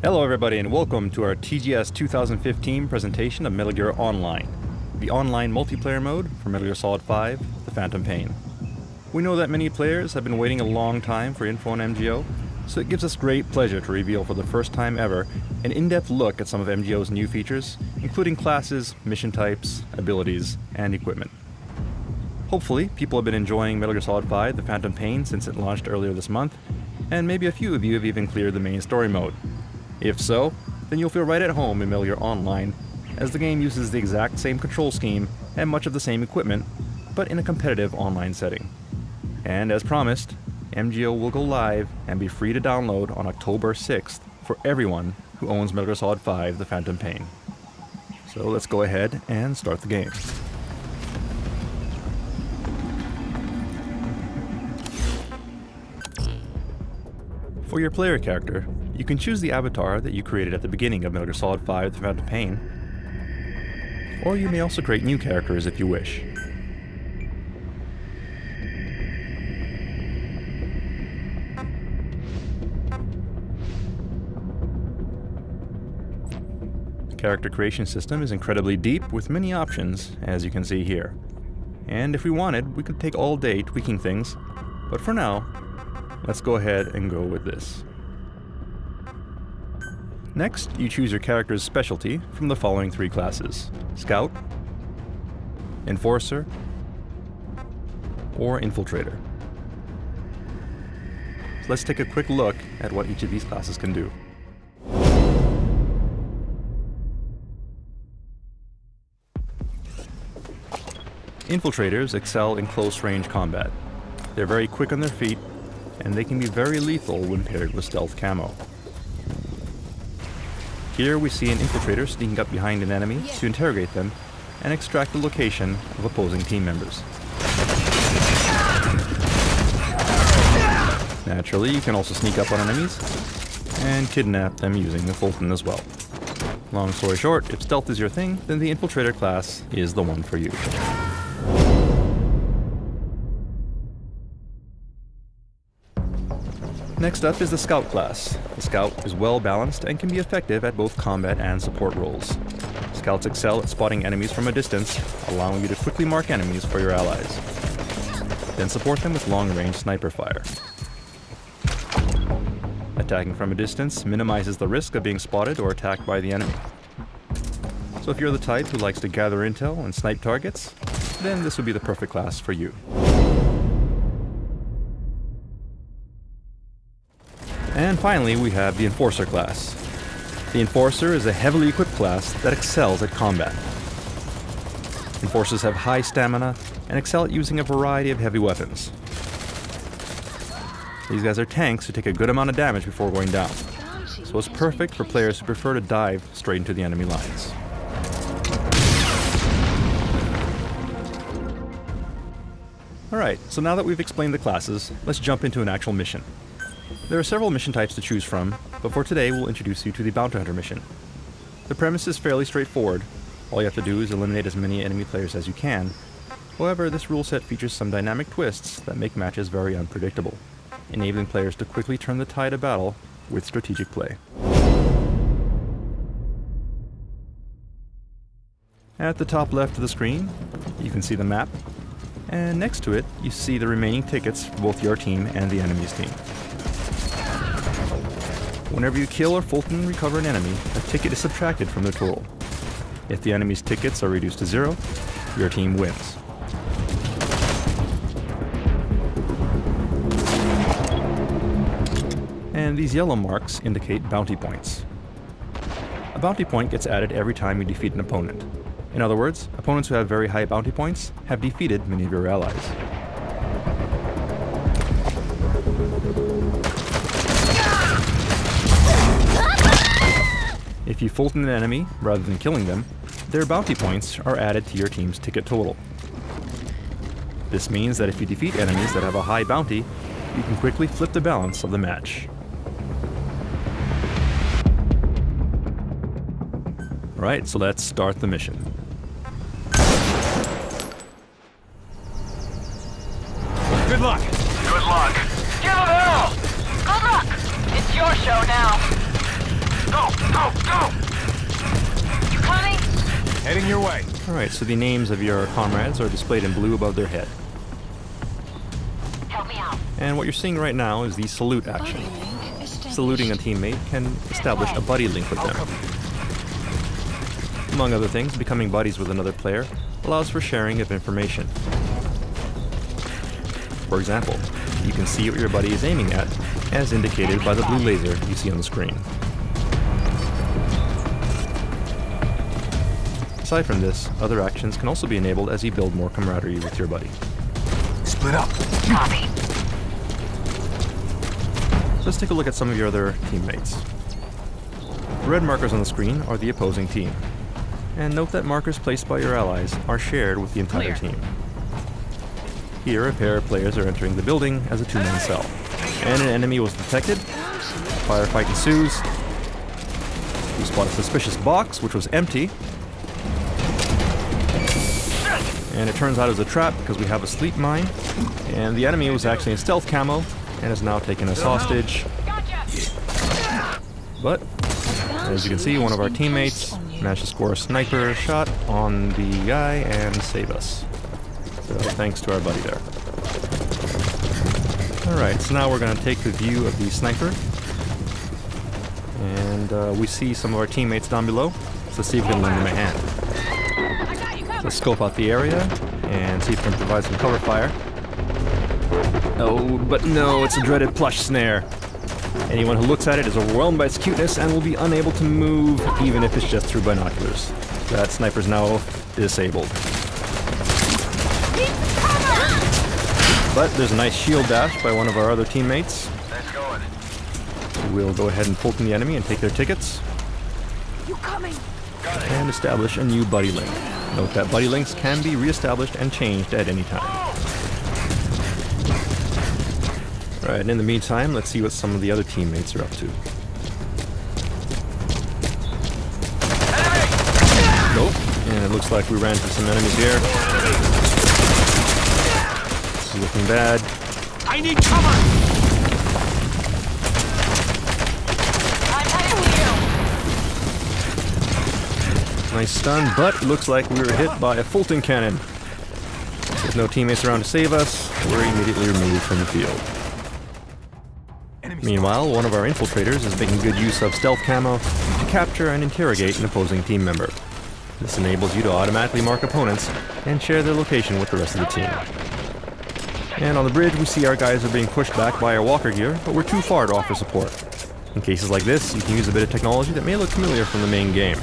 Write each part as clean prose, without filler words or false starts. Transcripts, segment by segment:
Hello everybody and welcome to our TGS 2015 presentation of Metal Gear Online, the online multiplayer mode for Metal Gear Solid 5, The Phantom Pain. We know that many players have been waiting a long time for info on MGO, so it gives us great pleasure to reveal for the first time ever an in-depth look at some of MGO's new features, including classes, mission types, abilities, and equipment. Hopefully, people have been enjoying Metal Gear Solid 5, The Phantom Pain since it launched earlier this month, and maybe a few of you have even cleared the main story mode. If so, then you'll feel right at home in Metal Gear Online, as the game uses the exact same control scheme and much of the same equipment, but in a competitive online setting. And as promised, MGO will go live and be free to download on October 6th for everyone who owns Metal Gear Solid 5, The Phantom Pain. So let's go ahead and start the game. For your player character, you can choose the avatar that you created at the beginning of Metal Gear Solid 5, The Phantom Pain, or you may also create new characters if you wish. The character creation system is incredibly deep with many options, as you can see here. And if we wanted, we could take all day tweaking things, but for now, let's go ahead and go with this. Next, you choose your character's specialty from the following three classes: Scout, Enforcer, or Infiltrator. So let's take a quick look at what each of these classes can do. Infiltrators excel in close-range combat. They're very quick on their feet, and they can be very lethal when paired with stealth camo. Here we see an infiltrator sneaking up behind an enemy to interrogate them and extract the location of opposing team members. Naturally, you can also sneak up on enemies and kidnap them using the Fulton as well. Long story short, if stealth is your thing, then the Infiltrator class is the one for you. Next up is the Scout class. The Scout is well balanced and can be effective at both combat and support roles. Scouts excel at spotting enemies from a distance, allowing you to quickly mark enemies for your allies. Then support them with long-range sniper fire. Attacking from a distance minimizes the risk of being spotted or attacked by the enemy. So if you're the type who likes to gather intel and snipe targets, then this would be the perfect class for you. And finally, we have the Enforcer class. The Enforcer is a heavily equipped class that excels at combat. Enforcers have high stamina and excel at using a variety of heavy weapons. These guys are tanks who take a good amount of damage before going down, so it's perfect for players who prefer to dive straight into the enemy lines. Alright, so now that we've explained the classes, let's jump into an actual mission. There are several mission types to choose from, but for today we'll introduce you to the Bounty Hunter mission. The premise is fairly straightforward. All you have to do is eliminate as many enemy players as you can. However, this rule set features some dynamic twists that make matches very unpredictable, enabling players to quickly turn the tide of battle with strategic play. At the top left of the screen, you can see the map, and next to it, you see the remaining tickets for both your team and the enemy's team. Whenever you kill or Fulton recover an enemy, a ticket is subtracted from their total. If the enemy's tickets are reduced to 0, your team wins. And these yellow marks indicate bounty points. A bounty point gets added every time you defeat an opponent. In other words, opponents who have very high bounty points have defeated many of your allies. If you Fulton an enemy, rather than killing them, their bounty points are added to your team's ticket total. This means that if you defeat enemies that have a high bounty, you can quickly flip the balance of the match. Alright, so let's start the mission. Good luck! Good luck! Give 'em hell! Good luck! It's your show now. Go! Go! Go! You coming? Heading your way. Alright, so the names of your comrades are displayed in blue above their head. Help me out. And what you're seeing right now is the salute action. Saluting a teammate can establish a buddy link with them. Among other things, becoming buddies with another player allows for sharing of information. For example, you can see what your buddy is aiming at, as indicated by the blue laser you see on the screen. Aside from this, other actions can also be enabled as you build more camaraderie with your buddy. Split up. Copy. Let's take a look at some of your other teammates. The red markers on the screen are the opposing team. And note that markers placed by your allies are shared with the entire team. Here, a pair of players are entering the building as a two-man cell. And an enemy was detected. Firefight ensues. You spot a suspicious box, which was empty. And it turns out it was a trap because we have a sleep mine. And the enemy was actually in stealth camo and has now taken us hostage. But, as you can see, one of our teammates managed to score a sniper shot on the guy and save us. So thanks to our buddy there. Alright, so now we're going to take the view of the sniper. And we see some of our teammates down below. So let's see if we can lend them a hand. Let's scope out the area and see if we can provide some cover fire. Oh, but no, it's a dreaded plush snare. Anyone who looks at it is overwhelmed by its cuteness and will be unable to move, even if it's just through binoculars. That sniper's now disabled. But there's a nice shield dash by one of our other teammates. We'll go ahead and Fulton the enemy and take their tickets. You coming? And establish a new buddy link. Note that buddy links can be re-established and changed at any time. Right, and in the meantime, let's see what some of the other teammates are up to. Nope, and it looks like we ran into some enemies here. This is looking bad. I need cover! I'm heading to you. Nice stun, but it looks like we were hit by a Fulton cannon. There's no teammates around to save us. We're immediately removed from the field. Meanwhile, one of our infiltrators is making good use of stealth camo to capture and interrogate an opposing team member. This enables you to automatically mark opponents and share their location with the rest of the team. And on the bridge, we see our guys are being pushed back by our walker gear, but we're too far to offer support. In cases like this, you can use a bit of technology that may look familiar from the main game.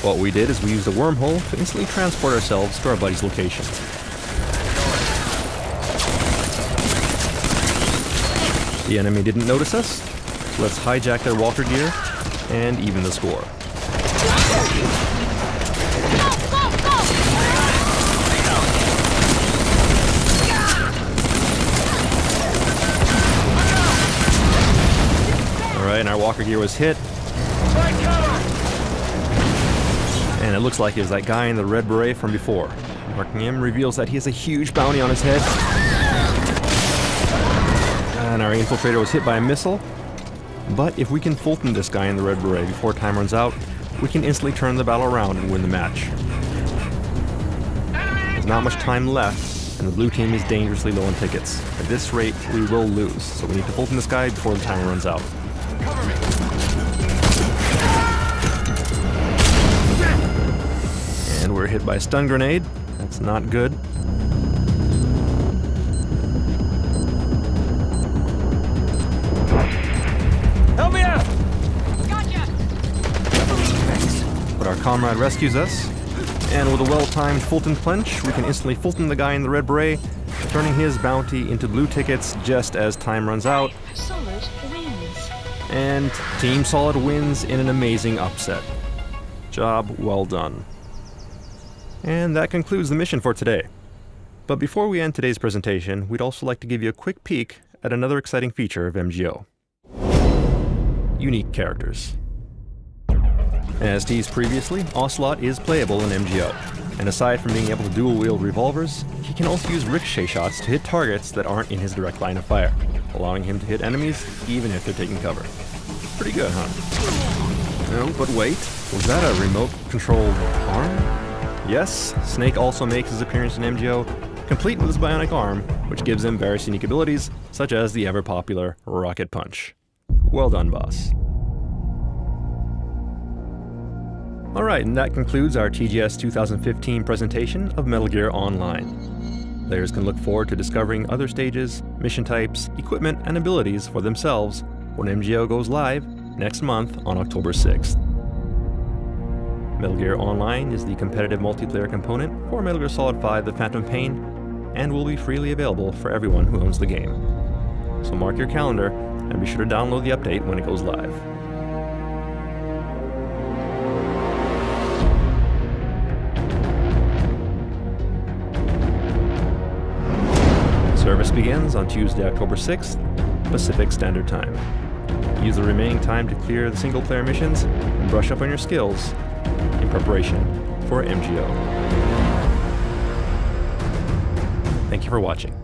What we did is we used a wormhole to instantly transport ourselves to our buddy's location. The enemy didn't notice us, so let's hijack their walker gear and even the score. Alright, and our walker gear was hit. And it looks like it was that guy in the red beret from before. Marking him reveals that he has a huge bounty on his head. And our infiltrator was hit by a missile. But if we can Fulton this guy in the red beret before time runs out, we can instantly turn the battle around and win the match. There's not much time left, and the blue team is dangerously low on tickets. At this rate, we will lose, so we need to Fulton this guy before the timer runs out. And we're hit by a stun grenade. That's not good. Help me out! Gotcha! But our comrade rescues us, and with a well-timed Fulton clench, we can instantly Fulton the guy in the red beret, turning his bounty into blue tickets just as time runs out. Solid wins. And Team Solid wins in an amazing upset. Job well done. And that concludes the mission for today. But before we end today's presentation, we'd also like to give you a quick peek at another exciting feature of MGO. Unique characters. As teased previously, Ocelot is playable in MGO, and aside from being able to dual-wield revolvers, he can also use ricochet shots to hit targets that aren't in his direct line of fire, allowing him to hit enemies even if they're taking cover. Pretty good, huh? No, but wait, was that a remote-controlled arm? Yes, Snake also makes his appearance in MGO, complete with his bionic arm, which gives him various unique abilities, such as the ever-popular Rocket Punch. Well done, boss. Alright, and that concludes our TGS 2015 presentation of Metal Gear Online. Players can look forward to discovering other stages, mission types, equipment, and abilities for themselves when MGO goes live next month on October 6th. Metal Gear Online is the competitive multiplayer component for Metal Gear Solid 5 The Phantom Pain, and will be freely available for everyone who owns the game. So mark your calendar, and be sure to download the update when it goes live. Service begins on Tuesday, October 6th, Pacific Standard Time. Use the remaining time to clear the single-player missions and brush up on your skills in preparation for MGO. Thank you for watching.